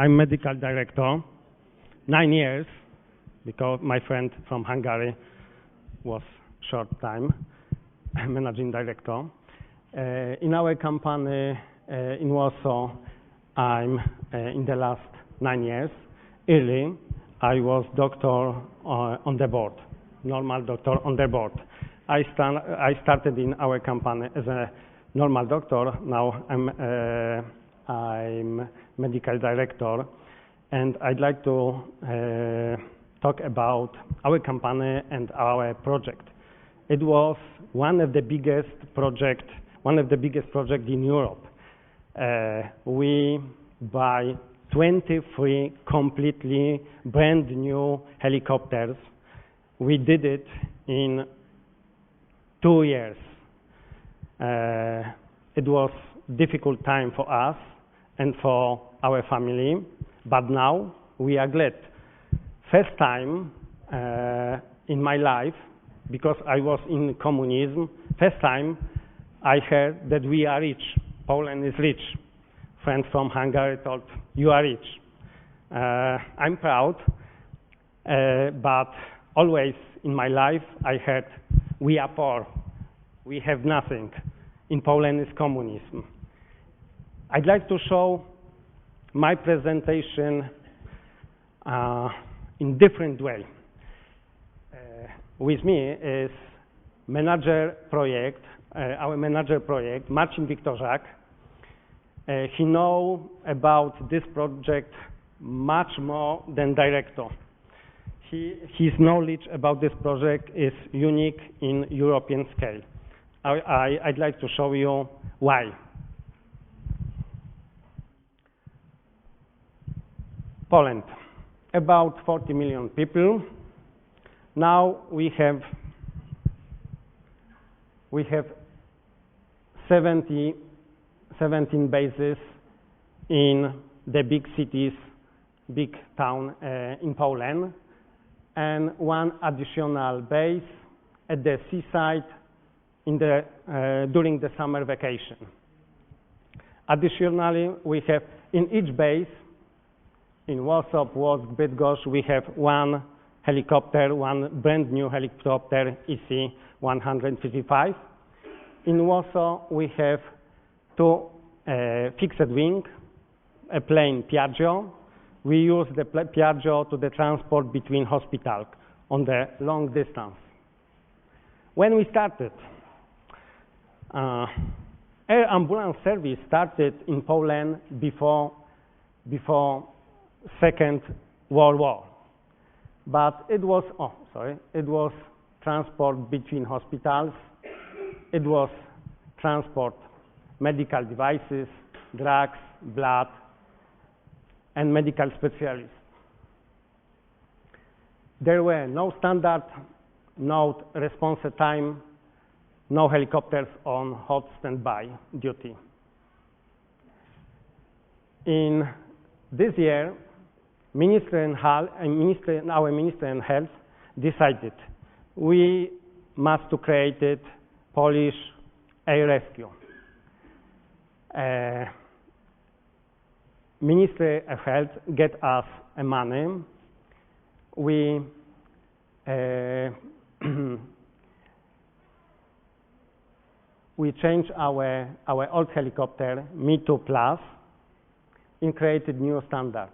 I'm medical director, 9 years, because my friend from Hungary was short time managing director. In our company in Warsaw, I'm in the last 9 years. Early, I was doctor on the board, normal doctor on the board. I started in our company as a normal doctor. Now I'm medical director, and I'd like to talk about our company and our project. It was one of the biggest projects in Europe. We buy 23 completely brand new helicopters. We did it in 2 years. It was difficult time for us and for our family, but now we are glad. First time in my life, because I was in communism, first time I heard that we are rich. Poland is rich. Friends from Hungary told, you are rich. I'm proud, but always in my life I heard, we are poor. We have nothing. In Poland is communism. I'd like to show my presentation in different way. With me is manager project, our manager project, Marcin Wiktorzak. He knows about this project much more than director. His knowledge about this project is unique in European scale. I'd like to show you why. Poland, about 40 million people. Now we have 17 bases in the big cities, big town in Poland, and one additional base at the seaside during the summer vacation. Additionally, we have in each base, in Warsaw, Płock, Bydgoszcz, we have one helicopter, one brand new helicopter, EC-155. In Warsaw, we have 2 fixed wing, a plane Piaggio. We use the Piaggio to the transport between hospitals on the long distance. When we started, air ambulance service started in Poland before Second World War. But it was transport between hospitals. It was transport medical devices, drugs, blood, and medical specialists. There were no standard, no response time, no helicopters on hot standby duty. In this year, our Minister in Health decided we must to create it Polish air rescue. Ministry of Health get us money. We we changed our old helicopter Me-2 Plus and created new standard.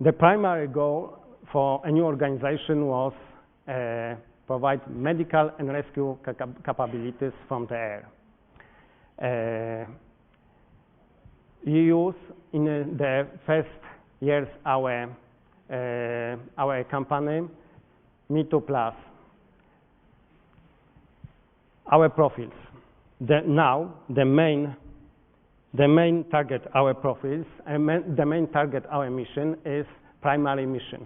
The primary goal for a new organization was provide medical and rescue capabilities from the air. We use in the first years our company Me-2 Plus. Our profiles. Now the main target our profiles and the main target our mission is primary mission.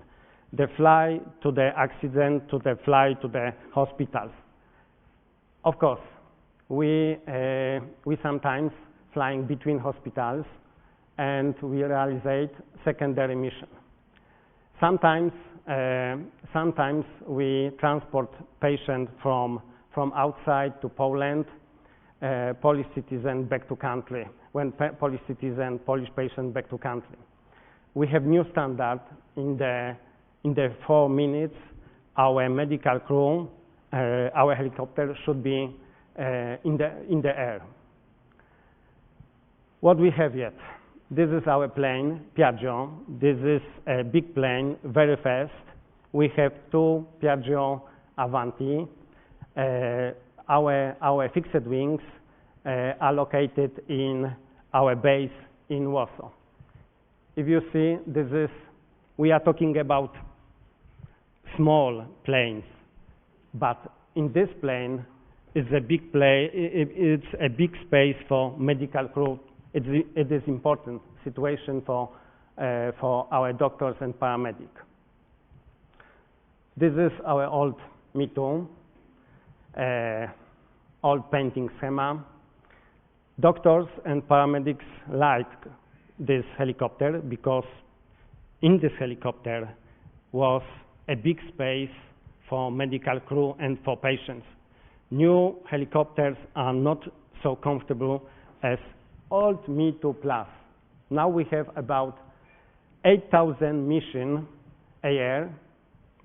The fly to the accident, to the fly to the hospitals. Of course, we sometimes flying between hospitals and we realize secondary mission. Sometimes we transport patients from outside to Poland Polish citizen back to country, when Polish citizen, Polish patient back to country. We have new standard in the 4 minutes. Our medical crew, our helicopter should be in the air. What we have yet? This is our plane, Piaggio. This is a big plane, very fast. We have 2 Piaggio Avanti. Our fixed wings are located in our base in Warsaw. If you see, we are talking about small planes, but in this plane is a big it's a big space for medical crew. It is important situation for our doctors and paramedics. This is our old Me-Too, old painting schema. Doctors and paramedics liked this helicopter because in this helicopter was a big space for medical crew and for patients. New helicopters are not so comfortable as old Me-Too Plus. Now we have about 8,000 missions a year,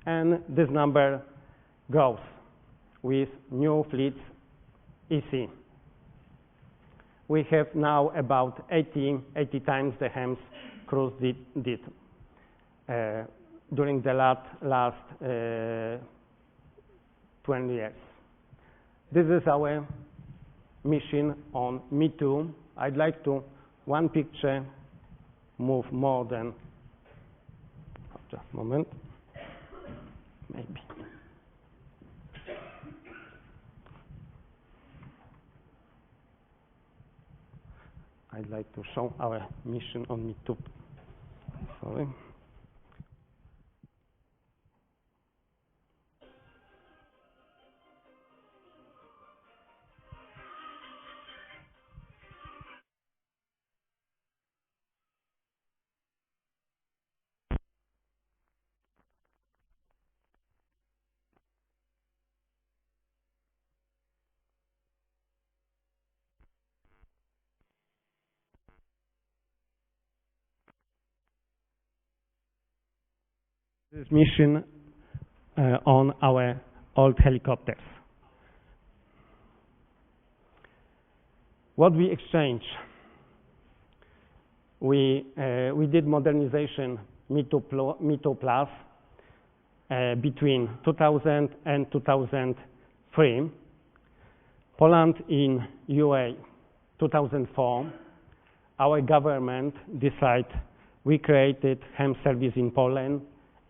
and this number grows with new fleets EC. We have now about 80 times the HEMS cruise did during the last 20 years. This is our mission on Me-Too. I'd like to, one picture, move more than, just a moment, maybe. I'd like to show our mission on Me-Too. Sorry. This mission on our old helicopters. What we exchanged? We did modernization Me-Too Plus between 2000 and 2003. Poland in UA 2004. Our government decided we created HEMS service in Poland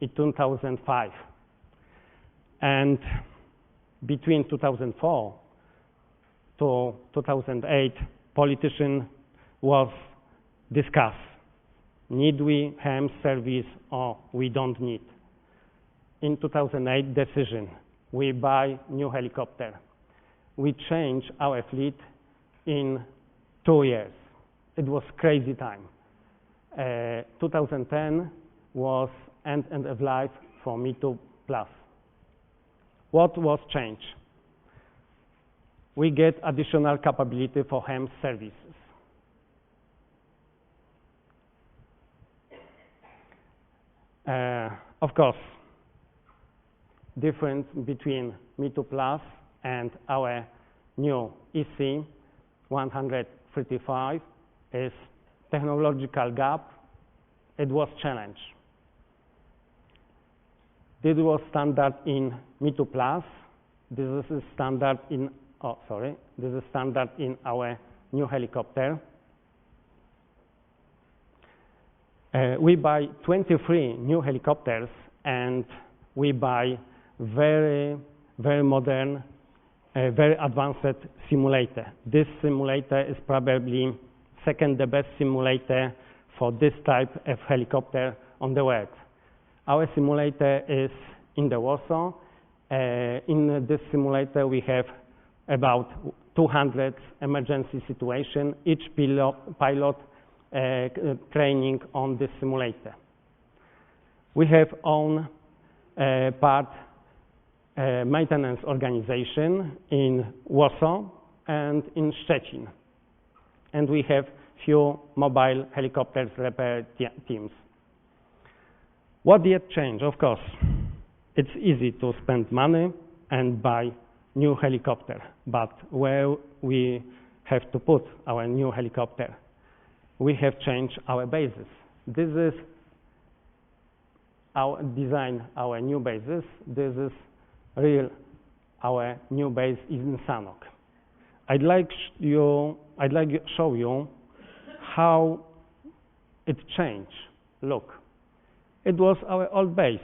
in 2005. And between 2004 to 2008, politician was discussed. Need we HEMS service or we don't need? In 2008 decision, we buy new helicopter. We change our fleet in 2 years. It was crazy time. 2010 was end of life for Me-Too Plus. What was changed? We get additional capability for HEMS services. Of course, difference between Me-Too Plus and our new EC 135 is technological gap. It was challenge. This was standard in Me-Too Plus. This is standard in, this is standard in our new helicopter. We buy 23 new helicopters and we buy very, very modern, very advanced simulator. This simulator is probably second the best simulator for this type of helicopter on the world. Our simulator is in the Warsaw. In this simulator, we have about 200 emergency situations, each pilot training on this simulator. We have own part maintenance organization in Warsaw. and in Szczecin. And we have few mobile helicopters repair teams. What did change? Of course, it's easy to spend money and buy new helicopter, but where we have to put our new helicopter? We have changed our bases. This is our design, our new bases. This is real, our new base is in Sanok. I'd like to show you how it changed. Look, it was our old base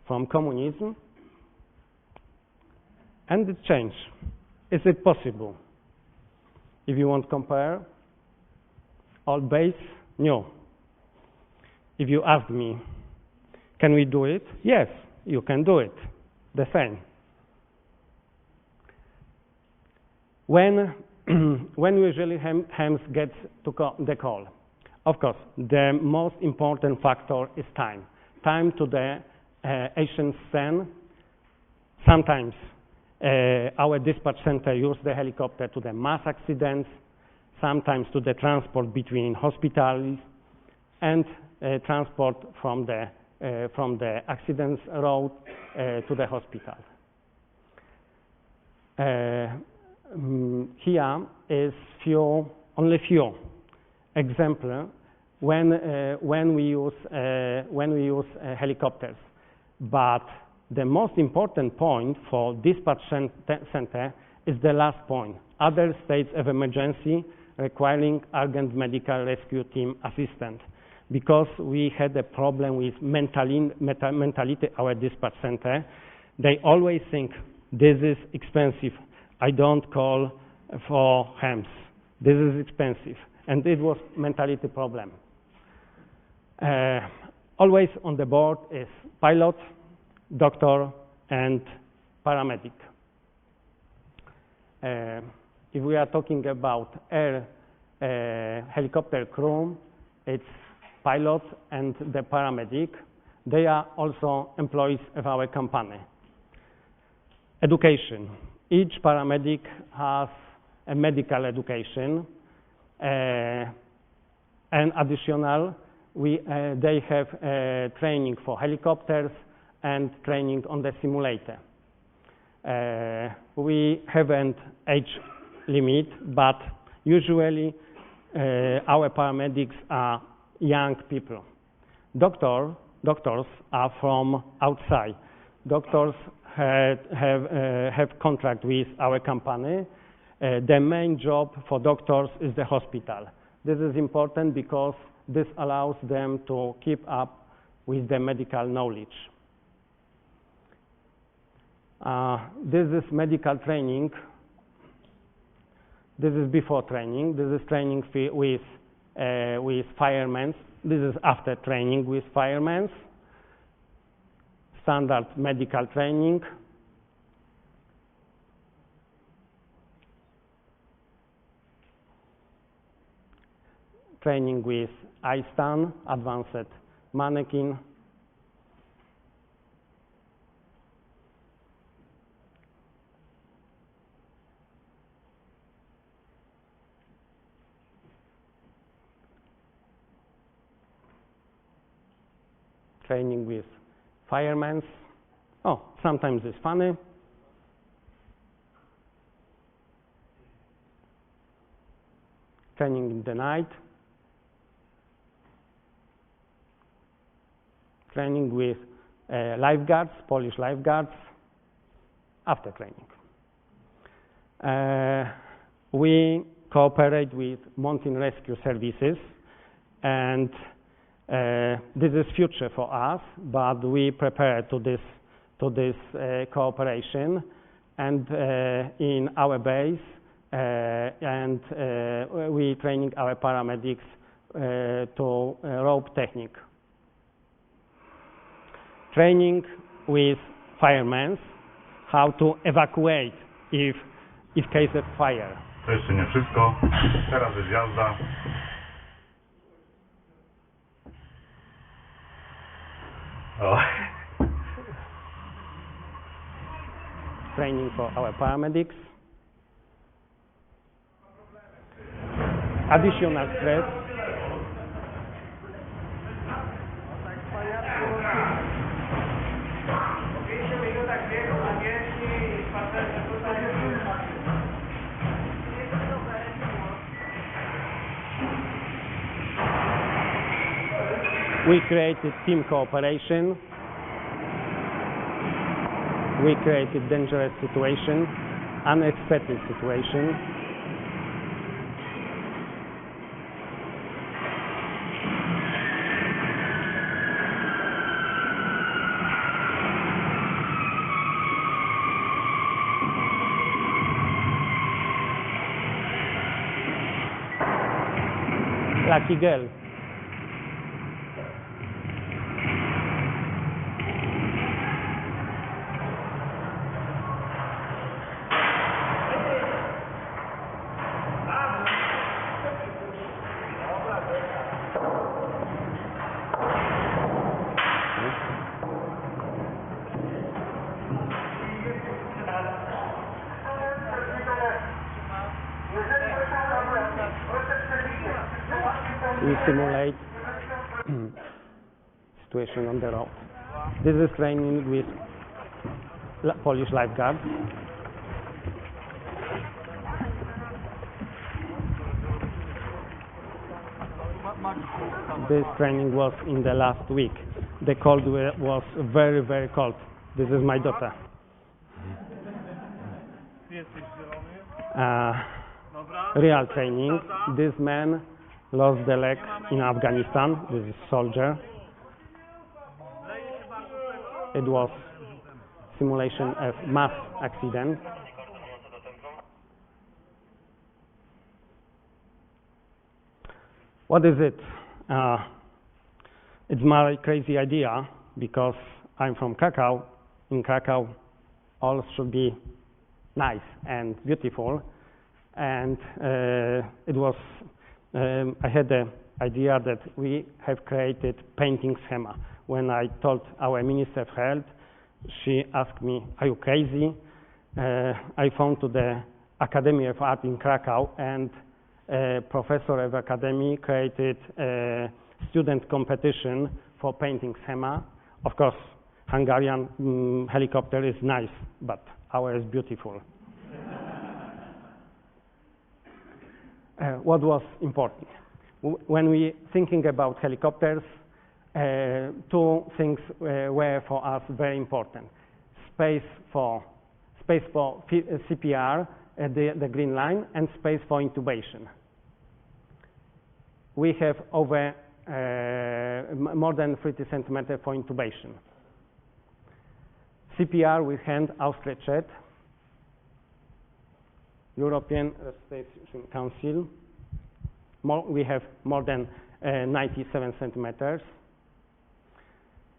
from communism, and it changed. Is it possible? If you want to compare old base, new. If you ask me, can we do it? Yes, you can do it. The same. When usually HEMS gets to the call, of course, the most important factor is time. Time to the action scene. Sometimes our dispatch center uses the helicopter to the mass accidents, sometimes to the transport between hospitals, and transport from the accidents road to the hospital. Here is only few examples when we use helicopters. But the most important point for dispatch center is the last point. Other states of emergency requiring urgent medical rescue team assistance. Because we had a problem with mentality our dispatch center, they always think this is expensive. I don't call for HEMS. This is expensive. And it was mentality problem. Always on the board is pilot, doctor, and paramedic. If we are talking about air helicopter crew, it's pilot and the paramedic. They are also employees of our company. Education. Each paramedic has a medical education, and additional, they have training for helicopters and training on the simulator. We haven't age limit, but usually our paramedics are young people. Doctors are from outside. Doctors have contract with our company. The main job for doctors is the hospital. This is important because this allows them to keep up with the medical knowledge. This is medical training. This is before training. This is training with firemen. This is after training with firemen. Standard medical training. Training with I-stand, advanced mannequin. Training with firemen. Oh, sometimes it's funny. Training in the night. Training with lifeguards, Polish lifeguards, after training. We cooperate with mountain rescue services, and this is future for us, but we prepare to this cooperation, and in our base, and we training our paramedics to rope technique. Training with firemen, how to evacuate if case of fire. To jeszcze nie wszystko. Teraz jest jazda. O. Training for our paramedics. additional stress. We created team cooperation. We created dangerous situation, unexpected situation. Lucky girl. We simulate situation on the road. This is training with Polish lifeguards. This training was in the last week. The cold was very, very cold. This is my daughter. Real training. This man lost the leg in Afghanistan. This is soldier. It was simulation of mass accident. What is it? It's my crazy idea because I'm from Krakow. In Krakow, all should be nice and beautiful. And it was I had the idea that we have created painting schema. When I told our Minister of Health, she asked me, "Are you crazy?" I found to the Academy of Art in Krakow, and a professor of academy created a student competition for painting schema. Of course, Hungarian helicopter is nice, but ours is beautiful. What was important? When we thinking about helicopters, two things were for us very important. Space for CPR, the green line, and space for intubation. We have over more than 30 centimeters for intubation. CPR with hand outstretched. European Resuscitation Council. We have more than 97 centimeters.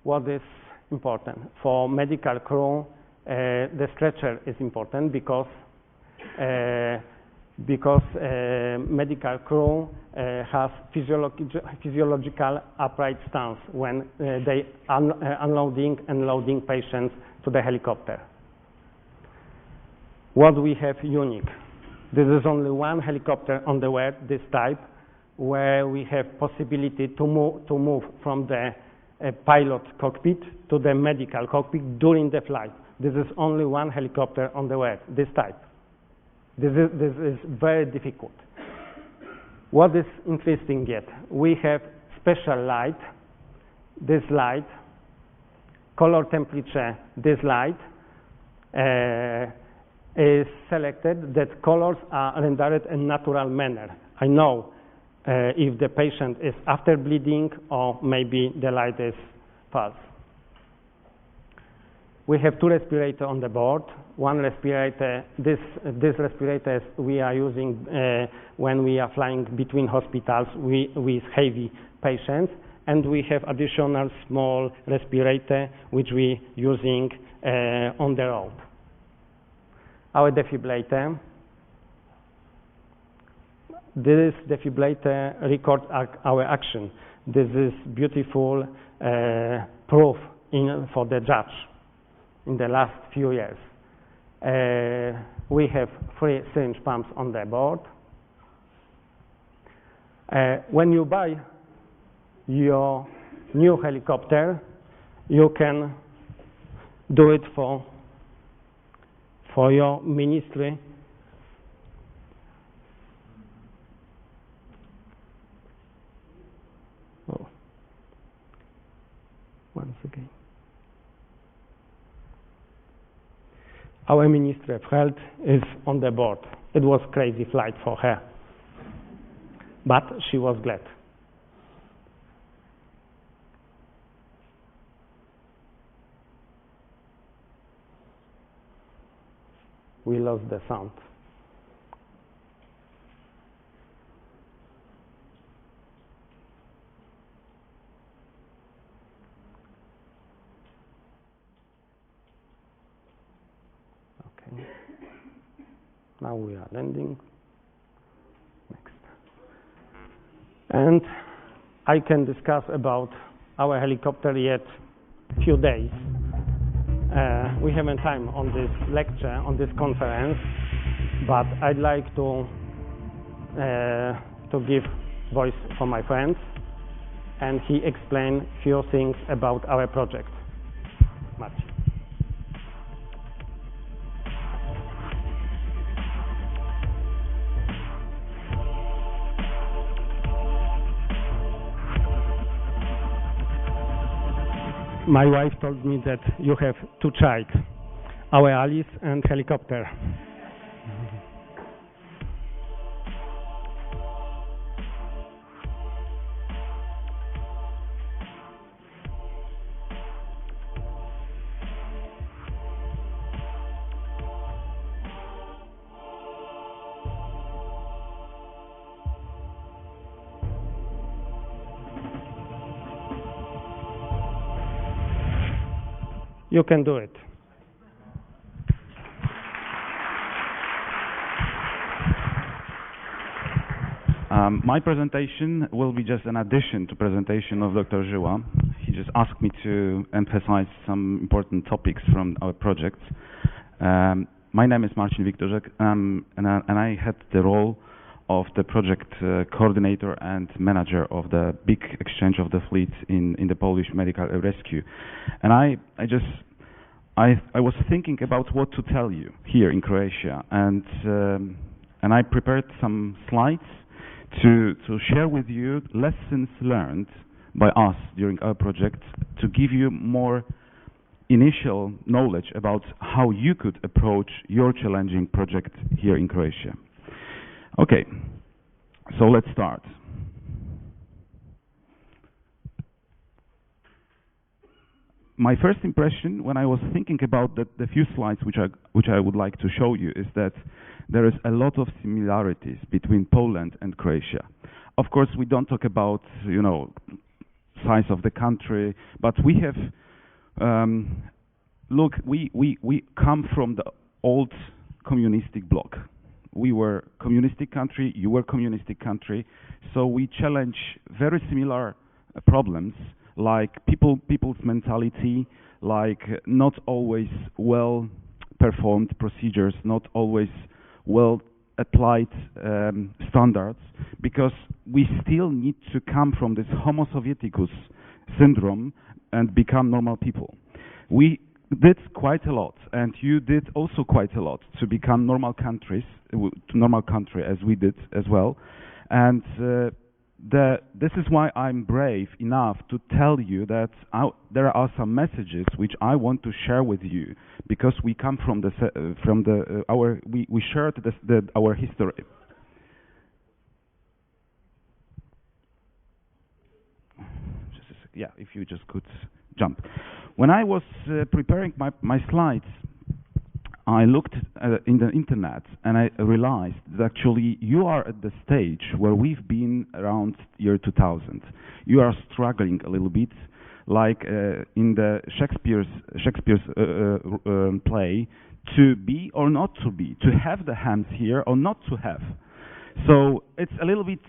What is important? For medical crew, the stretcher is important because medical crew has physiological upright stance when they unloading and loading patients to the helicopter. What we have unique? This is only one helicopter on the world, this type, where we have possibility to move from the pilot cockpit to the medical cockpit during the flight. This is only one helicopter on the world, this type. This is very difficult. What is interesting yet? We have special light, this light, color temperature, this light, is selected that colors are rendered in natural manner. I know if the patient is after bleeding or maybe the light is false. We have two respirators on the board. One respirator, this respirators we are using when we are flying between hospitals with heavy patients, and we have additional small respirator which we using on the road. Our defibrillator. This defibrillator records our action. This is beautiful proof for the judge in the last few years. We have 3 syringe pumps on the board. When you buy your new helicopter, you can do it for your ministry. Oh. Once again. Our Ministry of Health is on the board. It was a crazy flight for her, but she was glad. We lost the sound. Okay. Now we are landing. Next. And I can discuss about our helicopter yet few days. We haven't time on this lecture, on this conference, but I'd like to give voice for my friend, and he explain few things about our project. Marcin. My wife told me that you have two child, our Alice and helicopter. You can do it. My presentation will be just an addition to presentation of Dr. Zyla. He just asked me to emphasize some important topics from our project. My name is Marcin Wiktorzek, and I had the role of the project coordinator and manager of the big exchange of the fleet in the Polish medical rescue. And I was thinking about what to tell you here in Croatia, and I prepared some slides to share with you lessons learned by us during our project, to give you more initial knowledge about how you could approach your challenging project here in Croatia. Okay, so let's start. My first impression when I was thinking about the few slides which I would like to show you is that there is a lot of similarities between Poland and Croatia. Of course, we don't talk about, you know, size of the country, but we have, look, we come from the old communistic bloc. We were communistic country, you were communistic country, so we challenge very similar problems, like people's mentality, like not always well performed procedures, not always well applied standards, because we still need to come from this Homo Sovieticus syndrome and become normal people. We did quite a lot, and you did also quite a lot to become normal countries, normal country as we did as well. And this is why I'm brave enough to tell you that there are some messages which I want to share with you, because we come from we shared our history. Yeah, if you just could jump. When I was preparing my slides, I looked in the internet and I realized that actually you are at the stage where we've been around year 2000. You are struggling a little bit, like in the Shakespeare's play, to be or not to be, to have the HEMS here or not to have. So it's a little bit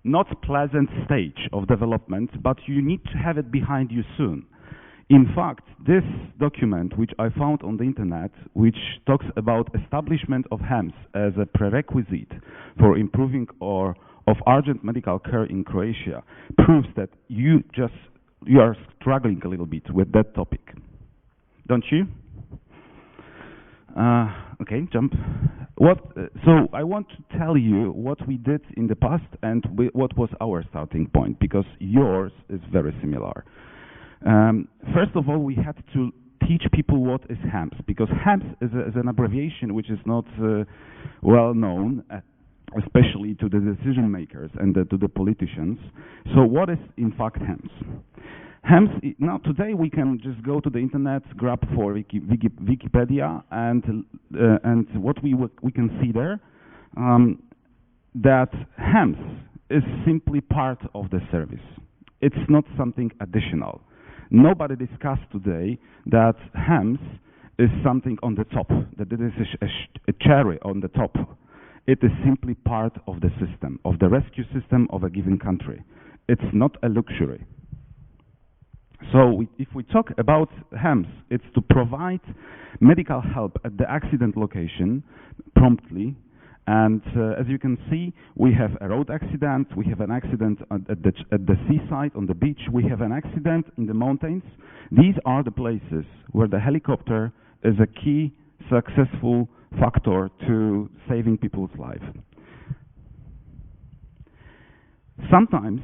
not pleasant stage of development, but you need to have it behind you soon. In fact, this document, which I found on the internet, which talks about establishment of HEMS as a prerequisite for improving or of urgent medical care in Croatia proves that you are struggling a little bit with that topic, don't you? Okay, jump. So I want to tell you what we did in the past and what was our starting point, because yours is very similar. First of all, we had to teach people what is HEMS, because HEMS is an abbreviation which is not well known, especially to the decision makers and to the politicians. So what is in fact HEMS? HEMS, now today we can just go to the internet, grab for Wikipedia, and what we can see there, that HEMS is simply part of the service. It's not something additional. Nobody discussed today that HEMS is something on the top, that it is a cherry on the top. It is simply part of the system, of the rescue system of a given country. It's not a luxury. So if we talk about HEMS, it's to provide medical help at the accident location promptly. And as you can see, we have a road accident, we have an accident at the seaside, on the beach, we have an accident in the mountains. These are the places where the helicopter is a key successful factor to saving people's lives. Sometimes,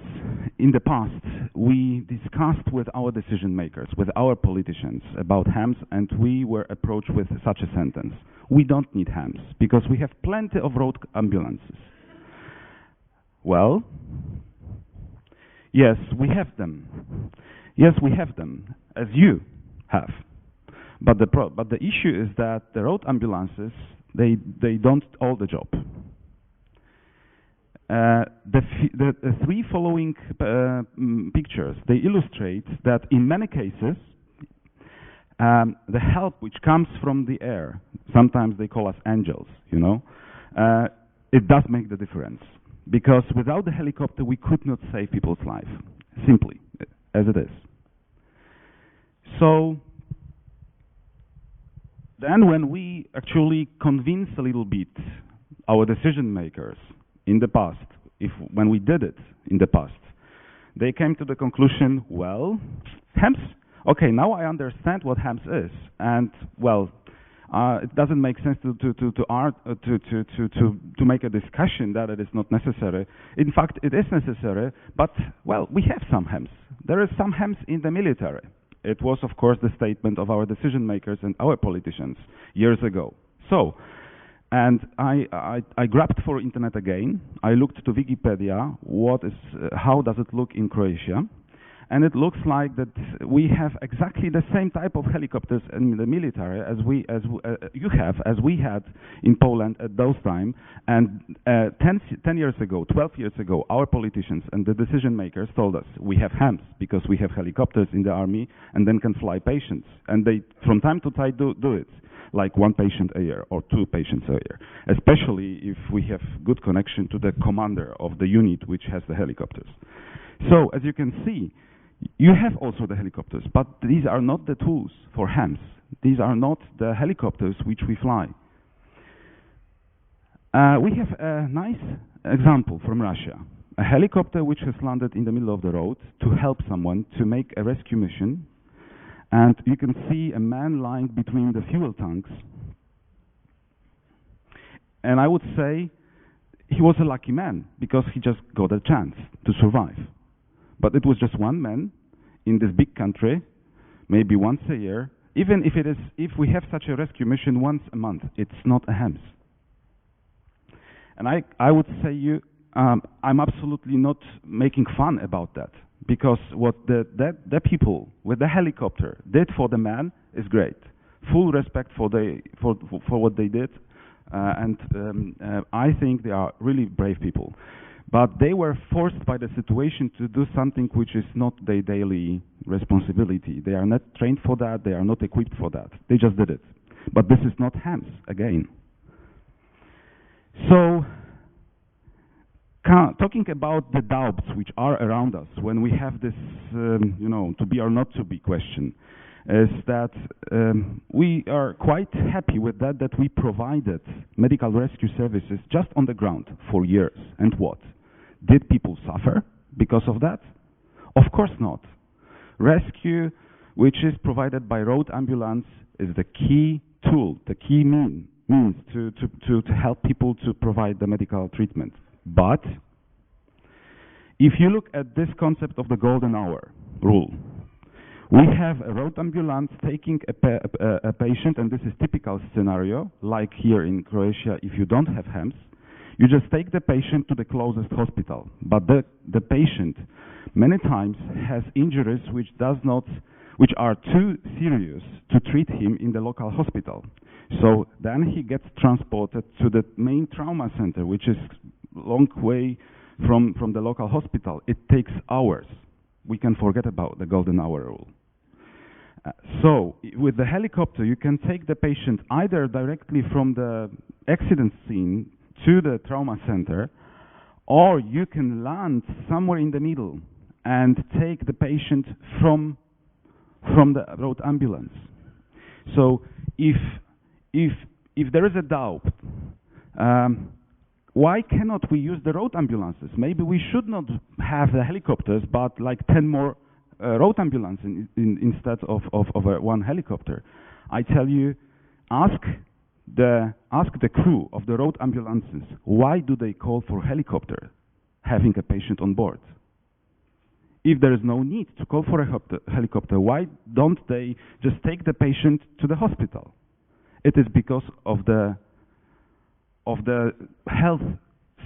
in the past, we discussed with our decision makers, with our politicians about HEMS, and we were approached with such a sentence: we don't need HEMS because we have plenty of road ambulances. Well, yes, we have them. Yes, we have them, as you have. But the issue is that the road ambulances, they don't all the job. The three following pictures, they illustrate that in many cases, the help which comes from the air, sometimes they call us angels, you know, it does make the difference. Because without the helicopter, we could not save people's lives, simply, as it is. So, then when we actually convince a little bit our decision makers in the past, when we did it in the past, they came to the conclusion, well, HEMS, okay, now I understand what HEMS is, and well, it doesn't make sense to make a discussion that it is not necessary. In fact, it is necessary, but well, we have some HEMS. There is some HEMS in the military. It was, of course, the statement of our decision makers and our politicians years ago. So, and I grabbed for internet again. I looked to Wikipedia. How does it look in Croatia? And it looks like that we have exactly the same type of helicopters in the military as we had in Poland at those time. And 10 years ago, 12 years ago, our politicians and the decision makers told us we have HEMS because we have helicopters in the army and then can fly patients. And they, from time to time, do it, like one patient a year or two patients a year, especially if we have good connection to the commander of the unit which has the helicopters. So, as you can see, you have also the helicopters, but these are not the tools for HEMS. These are not the helicopters which we fly. We have a nice example from Russia. A helicopter which has landed in the middle of the road to help someone to make a rescue mission. And you can see a man lying between the fuel tanks. And I would say he was a lucky man because he just got a chance to survive. But it was just one man in this big country, maybe once a year. Even if we have such a rescue mission once a month, it's not a HEMS. And I would say I'm absolutely not making fun about that, because what the people with the helicopter did for the man is great. Full respect for what they did, and I think they are really brave people. But they were forced by the situation to do something which is not their daily responsibility. They are not trained for that, they are not equipped for that. They just did it. But this is not HEMS, again. So, talking about the doubts which are around us when we have this, to be or not to be question, is that we are quite happy with that we provided medical rescue services just on the ground for years. And what? Did people suffer because of that? Of course not. Rescue, which is provided by road ambulance, is the key tool, the key means to help people to provide the medical treatment. But if you look at this concept of the golden hour rule, we have a road ambulance taking a patient, and this is typical scenario, like here in Croatia, if you don't have HEMS, you just take the patient to the closest hospital. But the patient many times has injuries which are too serious to treat him in the local hospital. So then he gets transported to the main trauma center, which is long way from the local hospital. It takes hours. We can forget about the golden hour rule. So with the helicopter, you can take the patient either directly from the accident scene to the trauma center, or you can land somewhere in the middle and take the patient from the road ambulance. So if there is a doubt, why cannot we use the road ambulances? Maybe we should not have the helicopters, but like 10 more road ambulances instead of one helicopter. I tell you, ask the crew of the road ambulances, why do they call for helicopter having a patient on board? If there is no need to call for a helicopter, why don't they just take the patient to the hospital? It is because of the health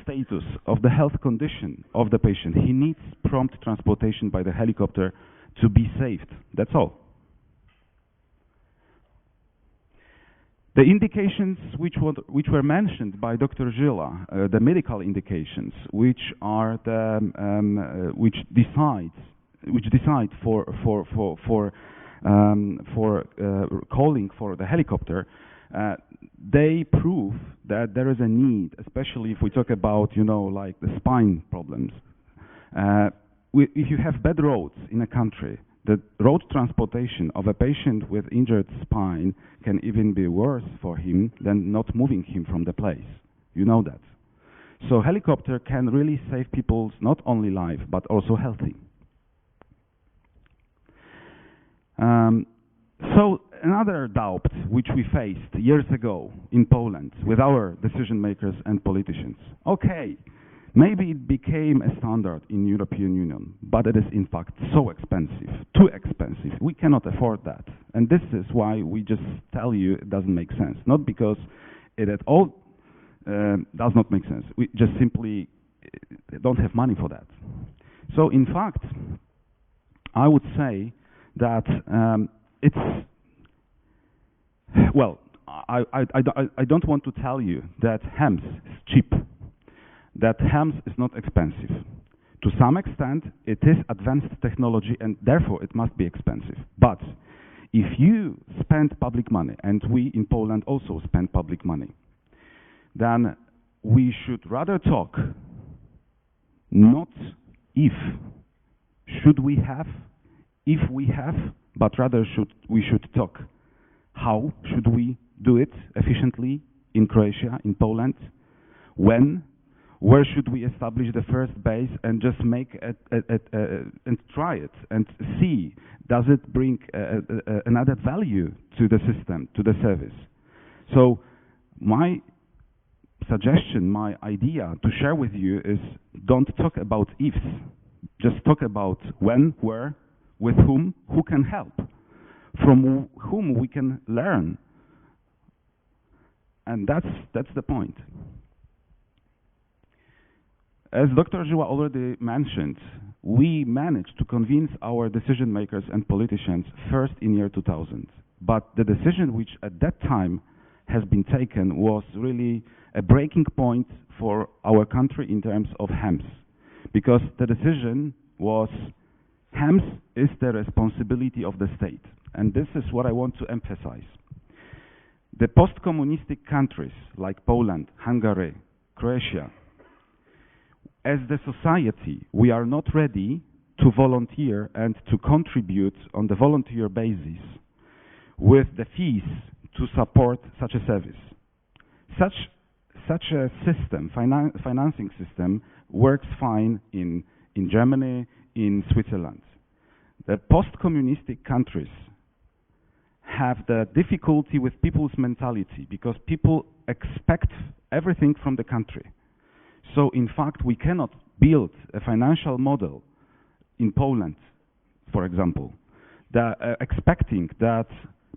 status, of the health condition of the patient. He needs prompt transportation by the helicopter to be saved. That's all. The indications which were mentioned by Dr. Zyla, the medical indications, which are the which decide for calling for the helicopter, they prove that there is a need, especially if we talk about, like the spine problems. If you have bad roads in a country, the road transportation of a patient with injured spine can even be worse for him than not moving him from the place. You know that. So helicopter can really save people's not only life, but also healthy. So another doubt which we faced years ago in Poland with our decision makers and politicians. Okay, maybe it became a standard in European Union, but it is in fact so expensive, too expensive. We cannot afford that. And this is why we just tell you it doesn't make sense. Not because it at all does not make sense. We just simply don't have money for that. So in fact, I would say that it's, well, I don't want to tell you that HEMS is cheap, that HEMS is not expensive. To some extent, it is advanced technology and therefore it must be expensive. But if you spend public money, and we in Poland also spend public money, then we should rather talk not if should we have, if we have, but rather we should talk how should we do it efficiently in Croatia, in Poland, when, where should we establish the first base, and just make and try it and see, does it bring an added value to the system, to the service. So my suggestion, my idea to share with you is, don't talk about ifs, just talk about when, where, with whom, who can help, from whom we can learn. And that's the point. As Dr. Zyla already mentioned, we managed to convince our decision makers and politicians first in year 2000. But the decision which at that time has been taken was really a breaking point for our country in terms of HEMS. Because the decision was, HEMS is the responsibility of the state. And this is what I want to emphasize. The post-communistic countries like Poland, Hungary, Croatia, as the society, we are not ready to volunteer and to contribute on the volunteer basis with the fees to support such a service. Such such a system, financing system, works fine in Germany, in Switzerland. The post-communistic countries have the difficulty with people's mentality because people expect everything from the country. So in fact, we cannot build a financial model in Poland, for example, expecting that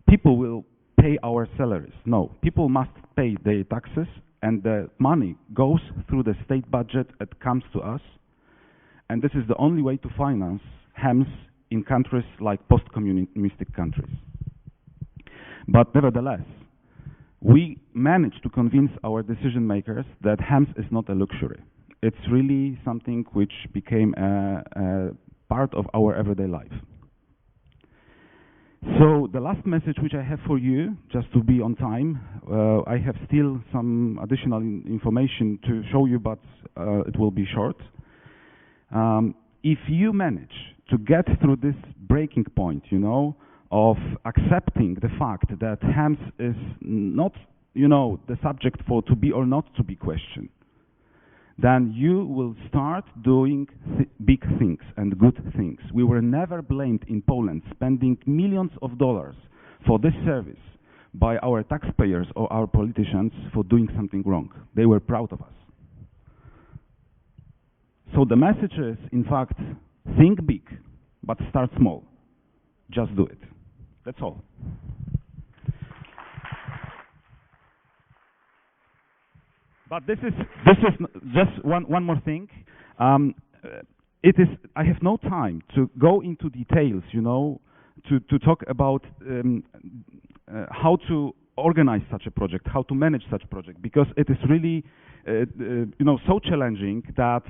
people will pay our salaries. No, people must pay their taxes, and the money goes through the state budget, it comes to us, and this is the only way to finance HEMS in countries like post-communistic countries. But nevertheless, we managed to convince our decision makers that HEMS is not a luxury. It's really something which became a part of our everyday life. So the last message which I have for you, just to be on time, I have still some additional information to show you, but it will be short. If you manage to get through this breaking point, you know, of accepting the fact that HEMS is not, you know, the subject for to be or not to be questioned, then you will start doing big things and good things. We were never blamed in Poland spending millions of dollars for this service by our taxpayers or our politicians for doing something wrong. They were proud of us. So the message is, in fact, think big, but start small. Just do it. That's all. But this is just one more thing. It is. I have no time to go into details, you know, to talk about how to organize such a project, how to manage such a project, because it is really, you know, so challenging that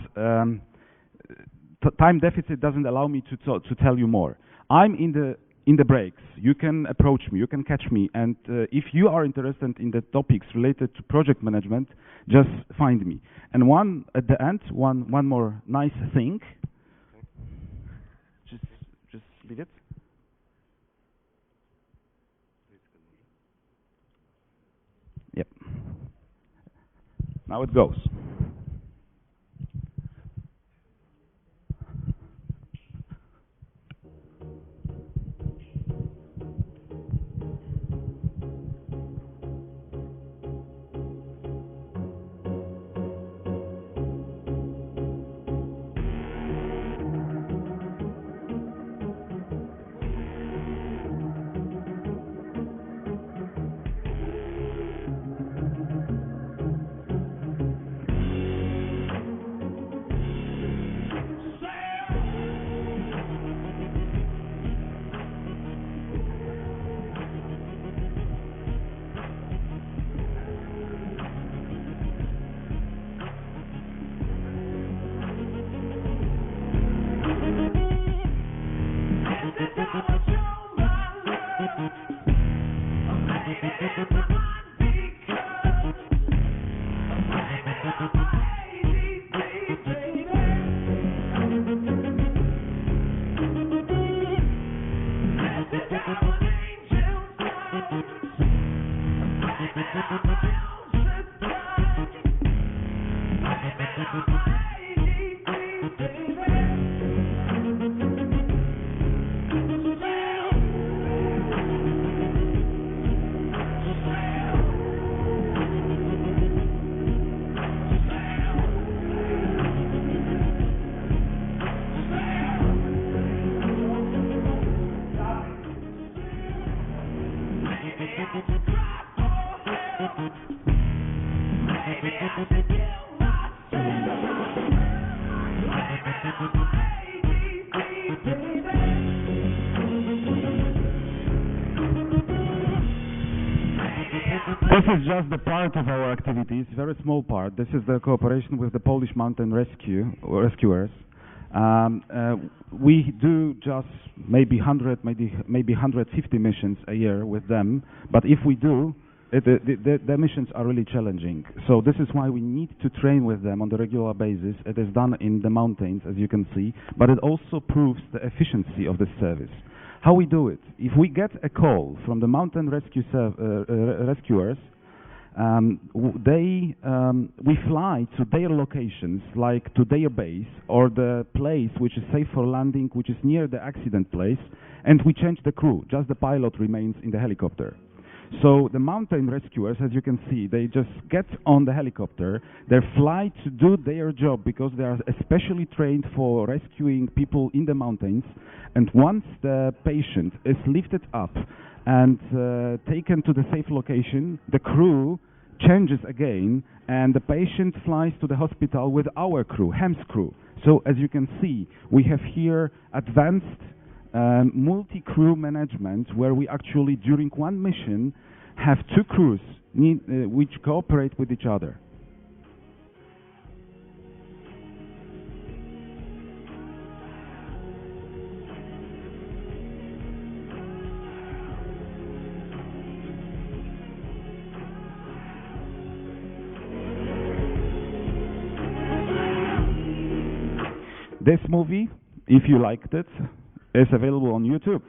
time deficit doesn't allow me to tell you more. I'm in the breaks. You can approach me, you can catch me, and if you are interested in the topics related to project management, just find me. And at the end, one more nice thing. Just leave it. Yep. Now it goes. This is just the part of our activities, very small part. This is the cooperation with the Polish mountain rescuers. We do just maybe 100, maybe 150 missions a year with them. But if we do, the missions are really challenging. So this is why we need to train with them on the regular basis. It is done in the mountains, as you can see, but it also proves the efficiency of the service. How we do it? If we get a call from the mountain rescuers, We fly to their locations, like to their base or the place which is safe for landing, which is near the accident place, and we change the crew. Just the pilot remains in the helicopter. So the mountain rescuers, as you can see, they just get on the helicopter, they fly to do their job because they are especially trained for rescuing people in the mountains, and once the patient is lifted up and taken to the safe location, the crew changes again and the patient flies to the hospital with our crew, HEMS crew. So as you can see, we have here advanced multi-crew management where we actually, during one mission, have two crews which cooperate with each other. This movie, if you liked it, is available on YouTube.